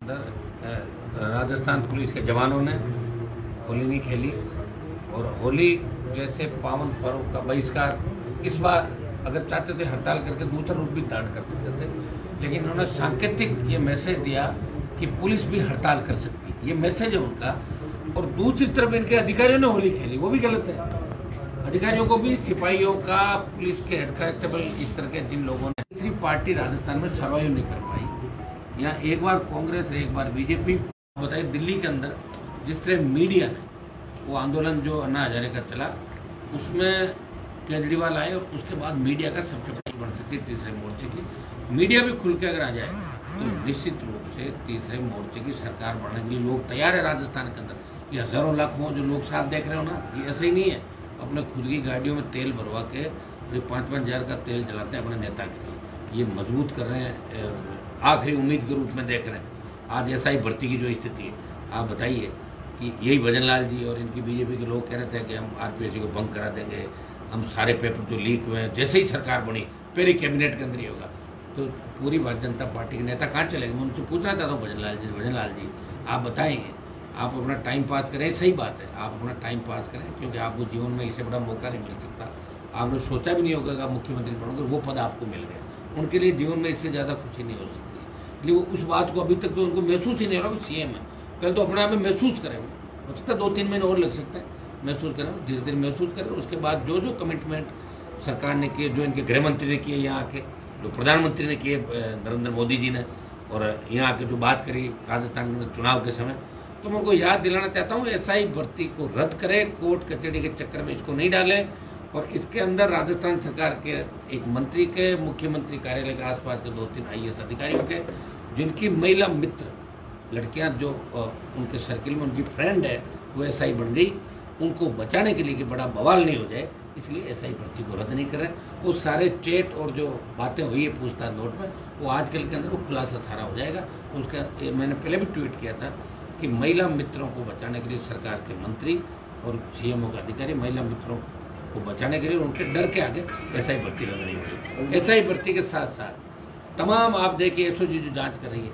Rajasthan police के जवानों ने होली नहीं खेली और होली जैसे पावन पर्व का बहिष्कार इस बार अगर चाहते थे हड़ताल करके दूसरा रूप भी धारण कर सकते थे, लेकिन उन्होंने सांकेतिक ये मैसेज दिया कि पुलिस भी हड़ताल कर सकती है। ये मैसेज है उनका। और दूसरी तरफ इनके अधिकारियों ने होली खेली, वो भी गलत है। अधिकारियों को भी, सिपाहियों का, पुलिस के हेड कांस्टेबल, इस तरह के जिन लोगों ने, तीसरी पार्टी राजस्थान में सर्वाइव नहीं कर पाई। यहाँ एक बार कांग्रेस, एक बार बीजेपी। बताइए दिल्ली के अंदर जिस तरह मीडिया ने वो आंदोलन जो अन्ना हजारे का चला, उसमें केजरीवाल आए और उसके बाद मीडिया का सबसे बड़ी बन सकती है तीसरे मोर्चे की। मीडिया भी खुल के अगर आ जाए तो निश्चित रूप से तीसरे मोर्चे की सरकार बनने के लिए लोग तैयार है राजस्थान के अंदर। ये हजारों लाखों जो लोग साथ देख रहे हो ना, ये ऐसे ही नहीं है। अपने खुद की गाड़ियों में तेल भरवा के जो 5-5 हजार का तेल जलाते हैं अपने नेता के लिए। ये मजबूत कर रहे हैं, आखिरी उम्मीद के रूप में देख रहे हैं। आज ऐसा ही भर्ती की जो स्थिति है, आप बताइए कि यही भजन लाल जी और इनकी बीजेपी के लोग कह रहे थे कि हम आरपीएससी को भंग करा देंगे, हम सारे पेपर जो लीक हुए हैं, जैसे ही सरकार बनी पहले कैबिनेट के अंदर ही होगा। तो पूरी भारतीय जनता पार्टी के नेता कहाँ चलेंगे? मैं उनसे पूछना चाहता हूँ, भजन लाल जी आप बताएंगे, आप अपना टाइम पास करें। सही बात है, आप अपना टाइम पास करें, क्योंकि आपको जीवन में इससे बड़ा मौका नहीं मिल सकता। आपने सोचा भी नहीं होगा कि आप मुख्यमंत्री बनोगे, वो पद आपको मिल गया। उनके लिए जीवन में इससे ज़्यादा खुशी नहीं हो सकती। इसलिए वो उस बात को अभी तक तो उनको महसूस ही नहीं हो रहा कि सीएम है। पहले तो अपने आप में महसूस करें, हो सकता है 2-3 महीने और लग सकते हैं महसूस करें, धीरे धीरे महसूस करें। उसके बाद जो जो कमिटमेंट सरकार ने किए, जो इनके गृह मंत्री ने किए यहाँ आके, जो प्रधानमंत्री ने किए नरेंद्र मोदी जी ने, और यहाँ आके जो बात करी राजस्थान के अंदर चुनाव के समय, तो मैं उनको याद दिलाना चाहता हूँ एसआई भर्ती को रद्द करें, कोर्ट कचहरी के चक्कर में इसको नहीं डालें। और इसके अंदर राजस्थान सरकार के एक मंत्री के, मुख्यमंत्री कार्यालय के आसपास के 2-3 आईएएस अधिकारियों के, जिनकी महिला मित्र लड़कियां जो उनके सर्किल में उनकी फ्रेंड है वो एसआई बन गई, उनको बचाने के लिए कि बड़ा बवाल नहीं हो जाए, इसलिए एसआई भर्ती को रद्द नहीं करें। वो सारे चैट और जो बातें हुई है पूछताछ नोट में, वो आजकल के अंदर वो खुलासा सारा हो जाएगा। उसका मैंने पहले भी ट्वीट किया था कि महिला मित्रों को बचाने के लिए सरकार के मंत्री और सीएमओ का अधिकारी महिला मित्रों को बचाने के लिए उनके डर के आगे एसआई भर्ती रद्द नहीं होगी। एसआई भर्ती के साथ साथ तमाम, आप देखिए एसओजी जो जांच कर रही है,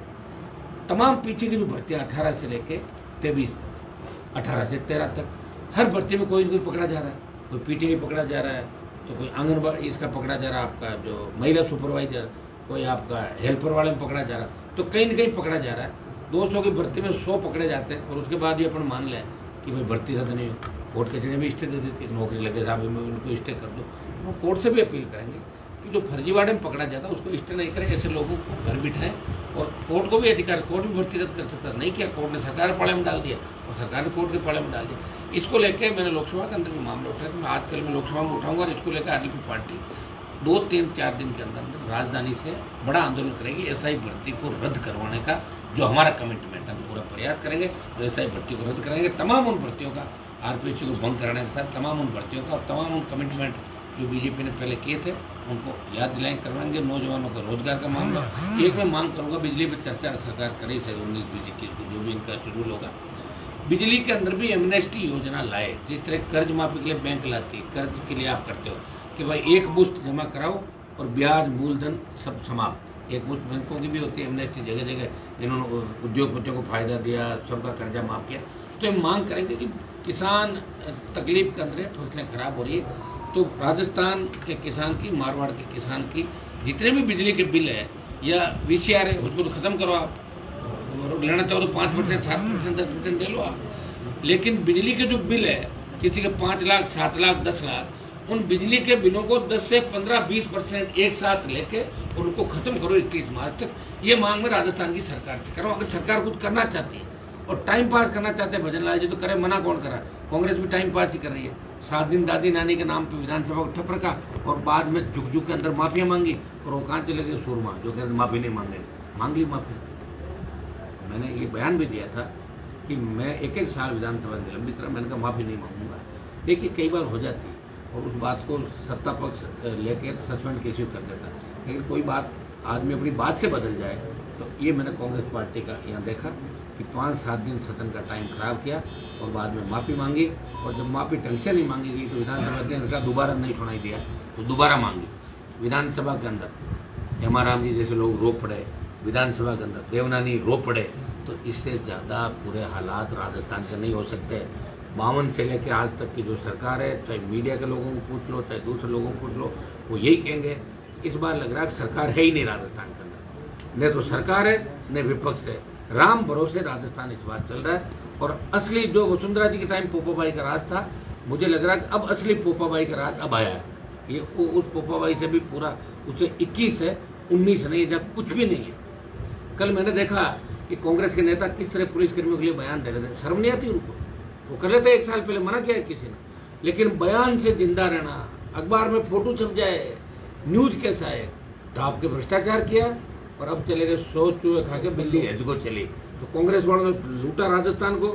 तमाम पीछे की जो भर्तियां 18 से लेके 23 तक, 18 से 13 तक, हर भर्ती में कोई न कोई पकड़ा जा रहा है। कोई पीटीआई पकड़ा जा रहा है, तो कोई आंगनबाड़ी इसका पकड़ा जा रहा है, आपका जो महिला सुपरवाइजर, कोई आपका हेल्पर वाले में पकड़ा जा रहा है, तो कहीं न कहीं पकड़ा जा रहा है। 200 की भर्ती में 100 पकड़े जाते हैं और उसके बाद भी अपन मान लें कि भाई भर्ती रद्द नहीं हो। कोर्ट कचहरी में स्टे दे देती है, नौकरी लगे साहब में उनको स्टे कर दो। वो कोर्ट से भी अपील करेंगे कि जो फर्जीवाड़े में पकड़ा जाता है उसको स्टे नहीं करें, ऐसे लोगों को घर बिठाएं। और कोर्ट को भी अधिकार, कोर्ट भी भर्ती रद्द कर सकता नहीं किया, कोर्ट ने सरकार पाले में डाल दिया और सरकार ने कोर्ट के पाले में डाल दिया। इसको लेकर मैंने लोकसभा के अंदर भी मामला उठाया, मैं आजकल में लोकसभा में उठाऊंगा और इसको लेकर आरजेडी पार्टी 2-3-4 दिन के अंदर राजधानी से बड़ा आंदोलन करेगी। एसआई भर्ती को रद्द करवाने का जो हमारा कमिटमेंट है, हम पूरा प्रयास करेंगे और एसआई भर्ती को रद्द करेंगे। तमाम उन भर्तियों का, आरपीएससी को भंग कराने के साथ तमाम उन भर्तियों का और तमाम उन कमिटमेंट जो बीजेपी ने पहले किए थे उनको याद दिलाएं करवाएंगे। नौजवानों का रोजगार का मामला, एक मैं मांग करूंगा, बिजली पर चर्चा सरकार करे, 19-20-21 को जो भी इनका शेड्यूल होगा, बिजली के अंदर भी एमनेस्टी योजना लाए। जिस तरह कर्ज माफी के लिए बैंक लाती है, कर्ज के लिए आप करते हो कि भाई एक मुश्त जमा कराओ और ब्याज मूलधन सब समाप्त। एक मुश्त बैंकों की भी होती है एमनेस्टी, जगह जगह इन्होंने उद्योगपतियों को फायदा दिया, सबका कर्जा माफ किया। तो हम मांग करेंगे कि किसान तकलीफ के अंदर, फसलें खराब हो रही है, तो राजस्थान के किसान की, मारवाड़ के किसान की जितने भी बिजली के बिल है या वीसीआर है उसको तो खत्म करो। आप लेना चाहो तो 5%, 7%, 10% ले लो आप। लेकिन बिजली के जो बिल है, किसी के 5 लाख, 7 लाख, 10 लाख, उन बिजली के बिलों को 10 से 15-20% एक साथ लेके उनको खत्म करो 31 मार्च तक। ये मांग मैं राजस्थान की सरकार से करो। अगर सरकार कुछ करना चाहती है और टाइम पास करना चाहते हैं भजन लाल जी, तो करे, मना कौन करा? कांग्रेस भी टाइम पास ही कर रही है। 7 दिन दादी नानी के नाम पे विधानसभा को ठप रखा और बाद में झुक के अंदर माफिया मांगी और वो कहाँ चले गए? सुरमा जो कहते माफी नहीं मांगे, मांग ली माफी। मैंने ये बयान भी दिया था कि मैं 1-1 साल विधानसभा निलंबित रहा, मैंने कहा माफी नहीं मांगूंगा। देखिए कई बार हो जाती है और उस बात को सत्ता पक्ष लेके सस्पेंड केस कर देता है, लेकिन कोई बात आदमी अपनी बात से बदल जाए। तो ये मैंने कांग्रेस पार्टी का यहाँ देखा कि 5-7 दिन सदन का टाइम खराब किया और बाद में माफ़ी मांगी, और जब माफ़ी ढंग से नहीं मांगी गई तो विधानसभा अध्यक्ष का दोबारा नहीं सुनाई दिया तो दोबारा मांगी। विधानसभा के अंदर हेमाराम जी जैसे लोग रो पड़े, विधानसभा के अंदर देवनानी रो पड़े, तो तो इससे ज़्यादा पूरे हालात राजस्थान के नहीं हो सकते। 52 से लेकर आज तक की जो सरकार है, चाहे मीडिया के लोगों को पूछ लो, चाहे दूसरे लोगों को पूछ लो, वो यही कहेंगे इस बार लग रहा है सरकार है ही नहीं राजस्थान के अंदर, न तो सरकार है न विपक्ष है। राम भरोसे राजस्थान इस बार चल रहा है। और असली जो वसुंधरा जी के टाइम पोपाबाई का राज था, मुझे लग रहा है कि अब असली पोपाबाई का राज अब आया है। ये उस पोपाबाई से भी पूरा उससे 21 है, 19 नहीं, जब कुछ भी नहीं है। कल मैंने देखा कि कांग्रेस के नेता किस तरह पुलिसकर्मियों के लिए बयान दे रहे थे। शर्म नहीं आती उनको? वो कर लेते 1 साल पहले, मना किया है किसी ने, लेकिन बयान से जिंदा रहना, अखबार में फोटो छप जाए, न्यूज कैसा है, तो आपके भ्रष्टाचार किया और अब चले गए 100 चूहे खा के बिल्ली हज को चली। तो कांग्रेस वालों ने लूटा राजस्थान को,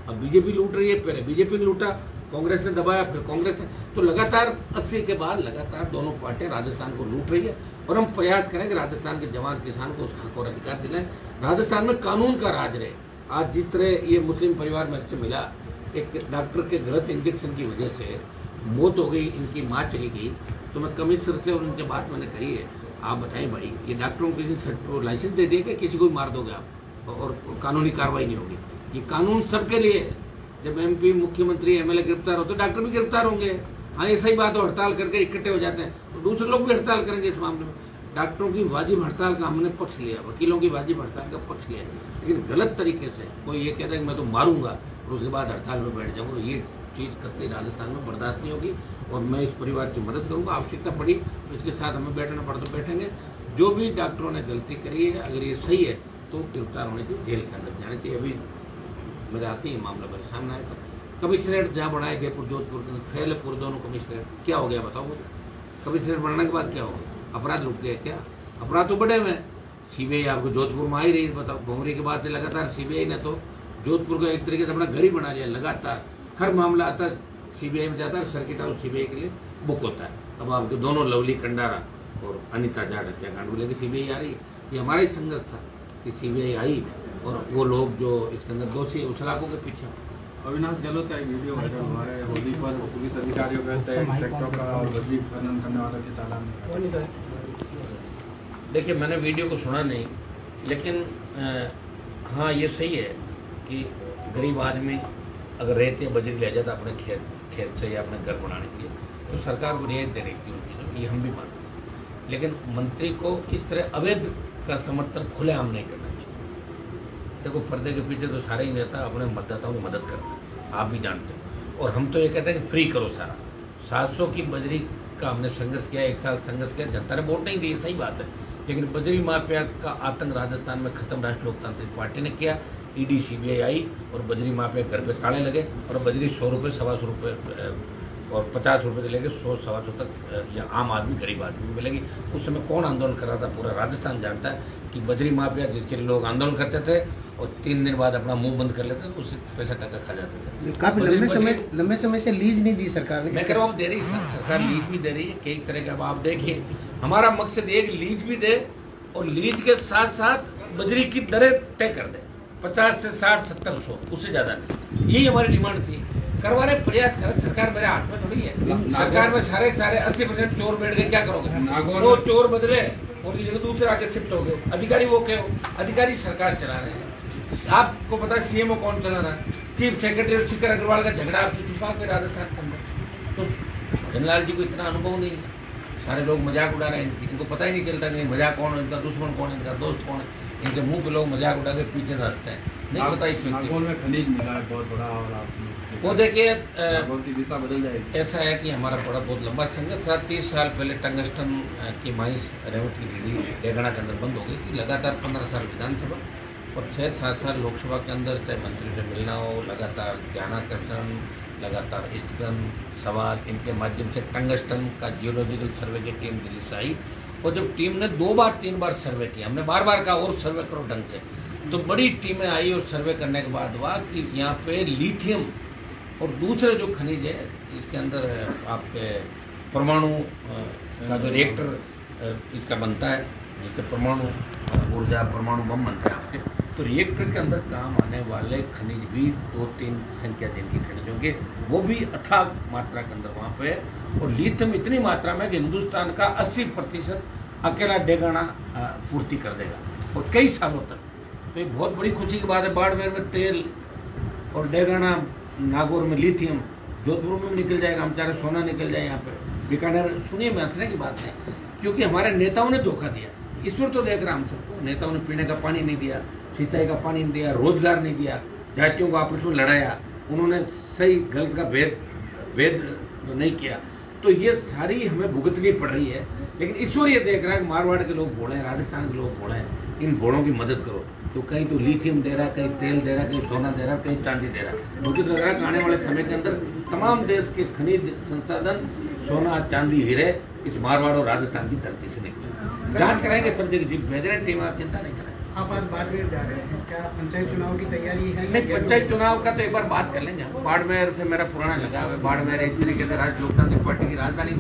अब बीजेपी लूट रही है। पहले बीजेपी ने लूटा, कांग्रेस ने दबाया, फिर कांग्रेस ने, तो लगातार 80 के बाद लगातार दोनों पार्टियां राजस्थान को लूट रही है। और हम प्रयास करें कि राजस्थान के जवान किसान को उसका हक और अधिकार दिलाएं, राजस्थान में कानून का राज रहे। आज जिस तरह ये मुस्लिम परिवार मेरे से मिला, एक डॉक्टर के गलत इंजेक्शन की वजह से मौत हो गई, इनकी माँ चली गई, तो मैं कमिश्नर से और उनके बात मैंने कही है, आप बताएं भाई, ये डॉक्टरों को किसी लाइसेंस दे दिए कि किसी को भी मार दोगे आप और कानूनी कार्रवाई नहीं होगी? ये कानून सबके लिए है। जब एमपी, मुख्यमंत्री, एमएलए गिरफ्तार होते, डॉक्टर भी गिरफ्तार होंगे। हाँ, ये सही बात है, हड़ताल करके इकट्ठे हो जाते हैं, तो दूसरे लोग भी हड़ताल करेंगे इस मामले में। डॉक्टरों की वाजिब हड़ताल का हमने पक्ष लिया, वकीलों की वाजिब हड़ताल का पक्ष लिया, लेकिन गलत तरीके से कोई ये कहता है कि मैं तो मारूंगा और उसके बाद हड़ताल में बैठ जाऊंगा, ये चीज़ कतई राजस्थान में बर्दाश्त नहीं होगी। और मैं इस परिवार की मदद करूंगा, आवश्यकता पड़ी तो इसके साथ हमें बैठना पड़ा तो बैठेंगे। जो भी डॉक्टरों ने गलती करी है, अगर ये सही है तो गिरफ्तार होने चाहिए, जेल के अंदर जाने चाहिए। अभी मेरे आते ही मामला मेरे सामने आया था, कमिश्नरेट जहाँ बनाए जयपुर जोधपुर के अंदर, फेल है पूरे दोनों कमिश्नरेट। क्या हो गया बताओ मुझे? कमिश्नरेट बनने के बाद क्या हो गया? अपराध रुक गए क्या? अपराध तो बढ़े हुए। सीबीआई आपको जोधपुर में आ ही रही, बताओ। भौंगरी के बाद से लगातार सीबीआई ने तो जोधपुर को एक तरीके से अपना घर ही बना लिया। लगातार हर मामला आता है सीबीआई में जाता है, सर्किट हाउस सीबीआई के लिए बुक होता है। अब आपके दोनों लवली कंडारा और अनिता जाट हत्याकांड को लेकर सीबीआई आ रही है। ये हमारा ही संघर्ष था कि सीबीआई आई और वो लोग जो इसके अंदर दोषी उस इलाकों के पीछे। अविनाश गहलोत का एक वीडियो वायरल हुआ है, होली पर पुलिस अधिकारियों का ट्रैक्टर का और बजरी खनन करने वालों के तालाब में। देखिए, मैंने वीडियो को सुना नहीं, लेकिन हाँ ये सही है कि गरीब आदमी अगर रेत या बजरी ले जाता अपने खेत से या अपने घर बनाने के लिए, तो सरकार को रियायत दे रही थी उन चीज़ों, ये हम भी मानते हैं। लेकिन मंत्री को इस तरह अवैध का समर्थन खुलेआम नहीं करना चाहिए। देखो, पर्दे के पीछे तो सारे ही नेता अपने मतदाताओं की मदद करते हैं, आप भी जानते हो। और हम तो ये कहते हैं कि फ्री करो सारा। 700 की बजरी का हमने संघर्ष किया, 1 साल संघर्ष किया, जनता ने वोट नहीं दी, सही बात है। लेकिन बजरी माफिया का आतंक राजस्थान में खत्म राष्ट्रीय लोकतांत्रिक पार्टी ने किया। ईडी सीबीआई आई और बजरी माफिया घर पे ताले लगे और बजरी 100 रुपये, 125 रुपये और 50 रुपये से लेकर 100-125 तक या आम आदमी, गरीब आदमी को मिलेगी। उस समय कौन आंदोलन कर रहा था? पूरा राजस्थान जानता है कि बजरी माफिया जिसके लिए लोग आंदोलन करते थे और 3 दिन बाद अपना मुंह बंद कर लेते थे, उससे पैसा टका खा जाते थे। काफी लंबे समय से लीज नहीं दी सरकार ने। मैं कह रहा हूँ दे रही सरकार, लीज भी दे रही है कई तरह का। अब आप देखिए, हमारा मकसद एक लीज भी दे और लीज के साथ साथ बजरी की दरें तय कर दे, 50 से 60, 70, 100, उससे ज्यादा नहीं। यही हमारी डिमांड थी। करवाने प्रयास करें, सरकार मेरे हाथ में थोड़ी है। सरकार में सारे 80% चोर बैठ गए, क्या करोगे? वो चोर बदले और दूसरे आके शिफ्ट हो गए। अधिकारी वो क्या हो? अधिकारी सरकार चला रहे हैं। आपको पता है सीएमओ कौन चला रहा है? चीफ सेक्रेटरी और शिखर अग्रवाल का झगड़ा आपसे छुपा के राजस्थान के अंदर। तो भजनलाल जी को इतना अनुभव नहीं है, सारे लोग मजाक उड़ा रहे हैं, इनको पता ही नहीं चलता कि मजाक कौन है, इनका दुश्मन कौन है, इनका दोस्त कौन है। इनके मुंह पे लोग मजाक उड़ा के पीछे हंसते हैं, नहीं पता इस नागौर में खनिज मिला है बहुत बड़ा, और वो देखिए दिशा बदल जाएगी। ऐसा है कि हमारा बड़ा बहुत लंबा संघर्ष रहा। 30 साल पहले टंगस्टन की माइंस रेवट की डिग्री डेगना के अंदर बंद हो गई थी। लगातार 15 साल विधानसभा और 6-7 साल लोकसभा के अंदर चाहे मंत्री से मिलना हो, लगातार ध्यानाकर्षण, लगातार स्थगन सवाल, इनके माध्यम से टंगस्टन का जियोलॉजिकल सर्वे की टीम दिल्ली से आई। और जब टीम ने 2 बार 3 बार सर्वे किया, हमने बार कहा और सर्वे करो ढंग से, तो बड़ी टीमें आई और सर्वे करने के बाद हुआ कि यहाँ पे लिथियम और दूसरे जो खनिज है, इसके अंदर आपके परमाणु का जो रिएक्टर इसका बनता है, जिससे परमाणु ऊर्जा, परमाणु बम बनता है आपके, तो रिएक्टर के अंदर काम आने वाले खनिज भी 2-3 संख्या जिनकी खनिजों के, वो भी अथाह मात्रा के अंदर वहाँ पे है। और लिथियम इतनी मात्रा में कि हिंदुस्तान का 80% अकेला डेगाना पूर्ति कर देगा और कई सालों तक। तो ये बहुत बड़ी खुशी की बात है। बाड़मेर में तेल और डेगाना, नागौर में लिथियम, जोधपुर में निकल जाएगा, हम चाह रहे सोना निकल जाए यहाँ पे, बीकानेर। सुनिए, मैं हंसने की बात नहीं, क्योंकि हमारे नेताओं ने धोखा दिया। ईश्वर तो देख रहा हम सबको। नेताओं ने पीने का पानी नहीं दिया, सिंचाई का पानी नहीं दिया, रोजगार नहीं दिया, जातियों को आपस में लड़ाया, उन्होंने सही गलत का भेद नहीं किया। तो ये सारी हमें भुगतनी पड़ रही है। लेकिन ईश्वर ये देख रहा है कि मारवाड़ के लोग भोले हैं, राजस्थान के लोग भोले हैं, इन भोलों की मदद करो। तो कहीं तो लिथियम दे रहा है, कहीं तेल दे रहा है, कहीं सोना दे रहा है, कहीं चांदी दे रहा है। मुझे तो लग रहा है कि आने वाले समय के अंदर तमाम देश के खनिज संसाधन, सोना, चांदी, हीरे इस मारवाड़ और राजस्थान की धरती से निकले। जांच कराएंगे सब जगह, भेज रहे टीम, आप चिंता नहीं करें। आप आज बाड़मेर जा रहे हैं, क्या पंचायत चुनाव की तैयारी है? नहीं, पंचायत चुनाव का तो एक बार बात कर लेंगे। बाड़मेर से मेरा पुराना लगा है। बाड़मेर एक तरीके से राज्य लोकतांत्रिक पार्टी की राजधानी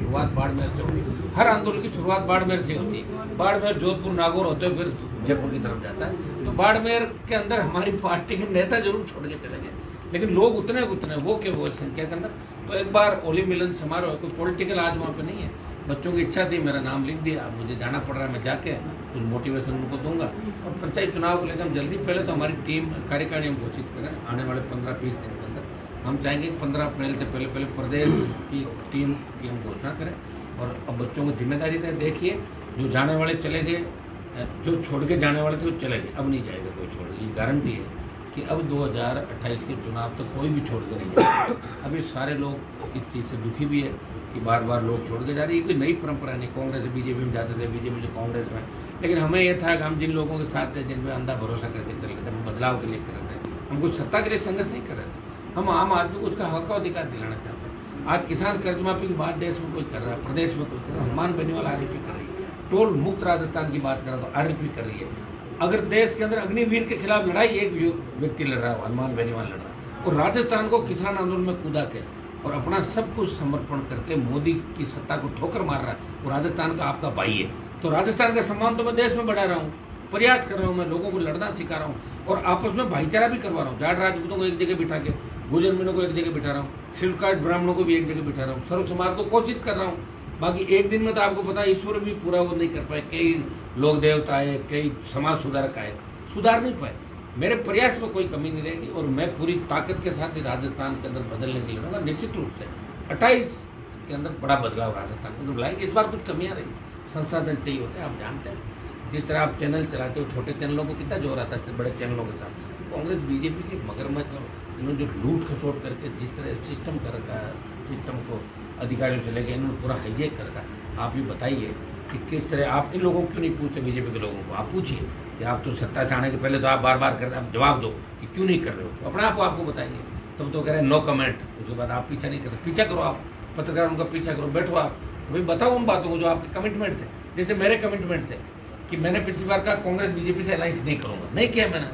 शुरुआत बाड़मेर से होगी। हर आंदोलन की शुरुआत बाड़मेर से होती है। बाड़मेर, जोधपुर, नागौर होते हुए फिर जयपुर की तरफ जाता है। तो बाड़मेर के अंदर हमारी पार्टी के नेता जरूर छोड़ के चले गए, लेकिन लोग उतने वो के वो संख्या के अंदर। तो एक बार होली मिलन समारोह, कोई पॉलिटिकल आज वहाँ पे नहीं है। बच्चों की इच्छा थी, मेरा नाम लिख दिया, मुझे जाना पड़ रहा है, मैं जाके कुछ मोटिवेशन उनको दूंगा। और पंचायत चुनाव को लेकर हम जल्दी, पहले तो हमारी टीम कार्यकारिणी हम घोषित करें आने वाले 15-20 दिन के अंदर। हम चाहेंगे कि 15 अप्रैल से पहले प्रदेश की टीम की हम घोषणा करें। और अब बच्चों को जिम्मेदारी दें। देखिए, जो जाने वाले चले गए, जो छोड़ के जाने वाले थे वो चले गए, अब नहीं जाएगा कोई छोड़ के। ये गारंटी है कि अब 2028 के चुनाव तक कोई भी छोड़ के नहीं जाएगा। अभी सारे लोग इस चीज़ से दुखी भी है कि बार बार लोग छोड़ के जा रही है। कोई नई परंपरा नहीं, कांग्रेस बीजेपी में जाते थे, बीजेपी से कांग्रेस में। लेकिन हमें यह था कि हम जिन लोगों के साथ थे, जिनमें अंधा भरोसा करके चल रहे थे, हम बदलाव के लिए कर रहे थे, हम कुछ सत्ता के लिए संघर्ष नहीं कर रहे थे। हम आम आदमी को उसका हक और अधिकार दिलाना चाहते हैं। आज किसान कर्ज माफी की बात देश में कोई कर रहा है, प्रदेश में कोई कर रहा है। हनुमान बेनीवाल आरएलपी कर रही है। टोल मुक्त राजस्थान की बात करें तो आरएलपी कर रही है। अगर देश के अंदर अग्निवीर के खिलाफ लड़ाई एक व्यक्ति लड़ रहा है, हनुमान बेनीवाल लड़ रहा है, और राजस्थान को किसान आंदोलन में कूदा के और अपना सब कुछ समर्पण करके मोदी की सत्ता को ठोकर मार रहा है, वो राजस्थान का आपका भाई है। तो राजस्थान का सम्मान तो मैं देश में बढ़ा रहा हूँ, प्रयास कर रहा हूँ, मैं लोगों को लड़ना सिखा रहा हूँ और आपस में भाईचारा भी करवा रहा हूँ। जाट राजपूतों को एक जगह बिठा के, गुर्जर मीनों को एक जगह बिठा रहा हूँ, शिल्पकाट ब्राह्मणों को भी एक जगह बिठा रहा हूँ, सर्व समाज को कोशिश कर रहा हूँ। बाकी एक दिन में तो आपको पता है ईश्वर भी पूरा वो नहीं कर पाए। कई लोग देवता आए, कई समाज सुधारक आए, सुधार नहीं पाए। मेरे प्रयास में कोई कमी नहीं रहेगी और मैं पूरी ताकत के साथ राजस्थान के अंदर बदलने के लिए लड़ूंगा। निश्चित रूप से 28 के अंदर बड़ा बदलाव राजस्थान में लाएंगे। इस बार कुछ कमियां रही, संसाधन चाहिए होते हैं, आप जानते हैं। जिस तरह आप चैनल चलाते हो, छोटे चैनलों को कितना जोर आता है बड़े चैनलों के साथ। कांग्रेस बीजेपी की मगरमच्छ, इन्होंने जो लूट खसोट करके जिस तरह सिस्टम कर रखा है, सिस्टम को अधिकारियों से लेकर इन्होंने पूरा हाईजेक कर रखा है। आप ये बताइए कि किस तरह आप इन लोगों को क्यों नहीं पूछते, बीजेपी के लोगों को आप पूछिए कि आप तो सत्ता से आने के पहले तो आप बार बार कर रहे हैं, आप जवाब दो कि क्यों नहीं कर रहे हो। तो अपने आप को आपको बताएंगे। तब तो कह रहे हैं नो कमेंट, उसके बाद आप पीछा नहीं करते। पीछा करो, आप पत्रकार उनका पीछा करो, बैठो आप, भाई बताओ उन बातों को जो आपके कमिटमेंट थे। जैसे मेरे कमिटमेंट थे कि मैंने पिछली बार कहा कांग्रेस बीजेपी से अलायंस नहीं करूंगा, नहीं किया मैंने।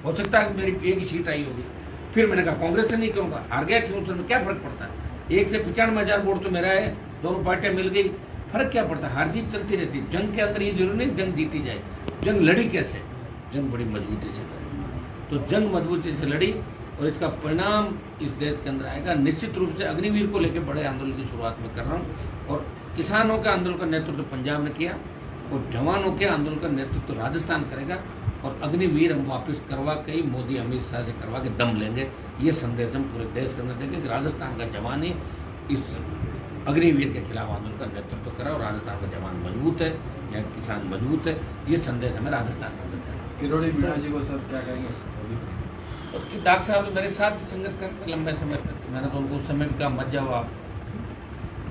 हो सकता है मेरी एक ही सीट आई होगी, फिर मैंने कहा कांग्रेस से नहीं करूंगा, हार गया क्यों, उसमें क्या फर्क पड़ता है। 1 से 95,000 वोट तो मेरा है, दोनों पार्टियां मिल गई, फर्क क्या पड़ता है। हार जीत चलती रहती है। जंग के अंदर ये जरूरी नहीं जंग जीती जाए। जंग लड़ी कैसे, जंग बड़ी मजबूती से लड़ी। तो जंग मजबूती से लड़ी और इसका परिणाम इस देश के अंदर आएगा। निश्चित रूप से अग्निवीर को लेकर बड़े आंदोलन की शुरुआत में कर रहा हूँ और किसानों के आंदोलन का नेतृत्व पंजाब ने किया और जवानों के आंदोलन का नेतृत्व राजस्थान करेगा। और अग्निवीर हम वापस करवा के मोदी अमित शाह से करवा के दम लेंगे। ये संदेश हम पूरे देश के अंदर देंगे कि राजस्थान का जवान ही इस अग्निवीर के खिलाफ आंदोलन का नेतृत्व करा और राजस्थान का जवान मजबूत है, यहाँ किसान मजबूत है। ये संदेश हमें राजस्थान के अंदर देना। किरोड़ी मीणा जी को सर क्या कहेंगे? और डॉक्टर साहब मेरे साथ संघर्ष करते लंबे समय तक। मैंने तो उनको उस समय भी कहा मत जाओ आप,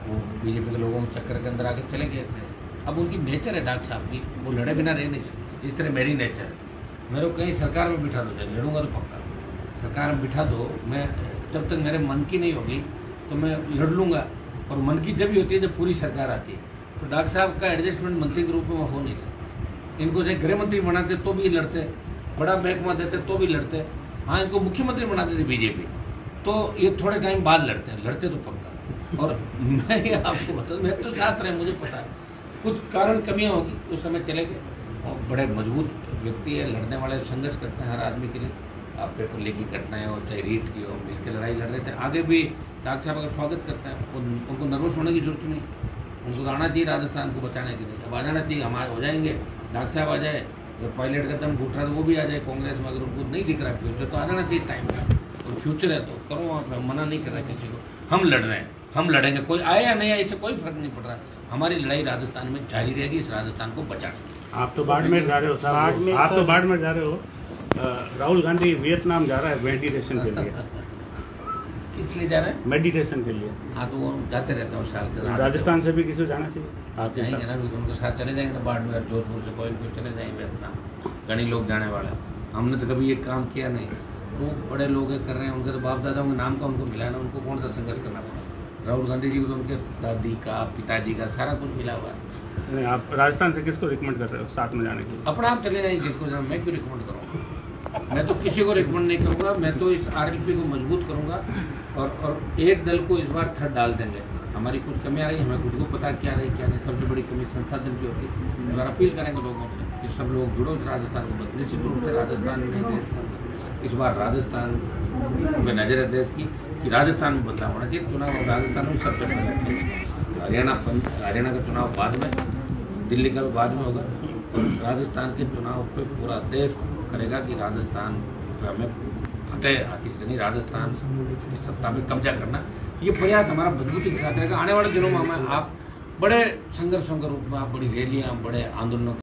वो बीजेपी के लोगों के चक्कर के अंदर आके चले गए थे। अब उनकी नेचर है डॉक्टर साहब की, वो लड़े बिना रह नहीं सकते। जिस तरह मेरी नेचर है, मेरे को कहीं सरकार में बिठा दो, लड़ूंगा तो पक्का। सरकार में बिठा दो, मैं जब तक मेरे मन की नहीं होगी तो मैं लड़ लूंगा। और मन की जब ही होती है जब पूरी सरकार आती है। तो डॉक्टर साहब का एडजस्टमेंट मंत्री के रूप में हो नहीं सकता। इनको चाहे गृह मंत्री बनाते तो भी लड़ते, बड़ा महकमा देते तो भी लड़ते। हाँ, इनको मुख्यमंत्री बनाते थे बीजेपी तो ये थोड़े टाइम बाद लड़ते हैं, लड़ते तो पक्का। और मैं ये आपको बता, मैं तो साथ रहे, मुझे पता है कुछ कारण कमियां होगी, उस समय चले गए। और बड़े मजबूत व्यक्ति है, लड़ने वाले, संघर्ष करते हैं हर आदमी के लिए। आप पेपर लीक की घटनाएं हो चाहे रीट की हो, मिलकर लड़ाई लड़ रहे थे। आगे भी डॉक्टर साहब का स्वागत करते हैं, उनको नर्वस होने की जरूरत नहीं। उनको तो आना चाहिए राजस्थान को बचाने के लिए। अब आ जाना चाहिए, हम आज हो जाएंगे, डॉक्टर साहब आ जाए, जो पायलट का दम घुट रहा था वो भी आ जाए कांग्रेस में, अगर उनको नहीं दिख रहा फ्यूचर तो आ जाना चाहिए टाइम का। और फ्यूचर है तो करो, आप मना नहीं कर रहे किसी को। हम लड़ रहे हैं, हम लड़ेंगे, कोई आए या नहीं आए इससे कोई फर्क नहीं पड़ रहा। हमारी लड़ाई राजस्थान में जारी रहेगी, इस राजस्थान को बचाने। आप तो बाड़मेर जा रहे हो साहब, आप तो बाड़मेर जा रहे हो। राहुल गांधी वियतनाम जा रहा है मेडिटेशन के लिए। किस लिए जा रहे हैं? मेडिटेशन के लिए। हाँ तो वो जाते रहते हैं साल के। राजस्थान से भी किसी को जाना चाहिए आप जाएंगे ना, उनके साथ चले जाएंगे ना, बाड़मेर जोधपुर से कोई चले जाएंगे वियतनाम। घनी लोग जाने वाले, हमने तो कभी ये काम किया नहीं। वो बड़े लोग कर रहे हैं, उनके तो बाप दादाओं के नाम का उनको मिला ना, उनको कौन सा संघर्ष करना पड़ा। राहुल गांधी जी को तो उनके दादी का, पिताजी का सारा कुछ मिला हुआ है। नहीं, आप राजस्थान से किसको रिकमेंड कर रहे हो साथ में जाने के लिए? अपना आप चले जाएंगे, जिसको जाना। मैं क्यों रिकमेंड करूँगा? मैं तो किसी को रिकमेंड नहीं करूँगा। मैं तो इस आरएलपी को मजबूत करूँगा और एक दल को इस बार थर्ड डाल देंगे। हमारी कुछ कमियाँ रही, हमें खुद को पता क्या रही क्या नहीं। सबसे बड़ी कमी संसाधन की होती है। इस बार अपील करेंगे लोगों से कि सब लोग जुड़ो, राजस्थान को बदले। निश्चित रूप से राजस्थान में इस बार राजस्थान में नजर है देश की कि राजस्थान में बदलाव होना चाहिए। चुनाव राजस्थान में सबसे पहले, हरियाणा का चुनाव बाद में, दिल्ली का भी बाद में होगा। और राजस्थान के चुनाव पे पूरा देश करेगा कि राजस्थान पे हमें फतेह हासिल करनी, राजस्थान की सत्ता में कब्जा करना। ये प्रयास हमारा मजबूती के साथ रहेगा। आने वाले दिनों में हमें आप बड़े संघर्षों के रूप में, आप बड़ी रैलियां, बड़े आंदोलनों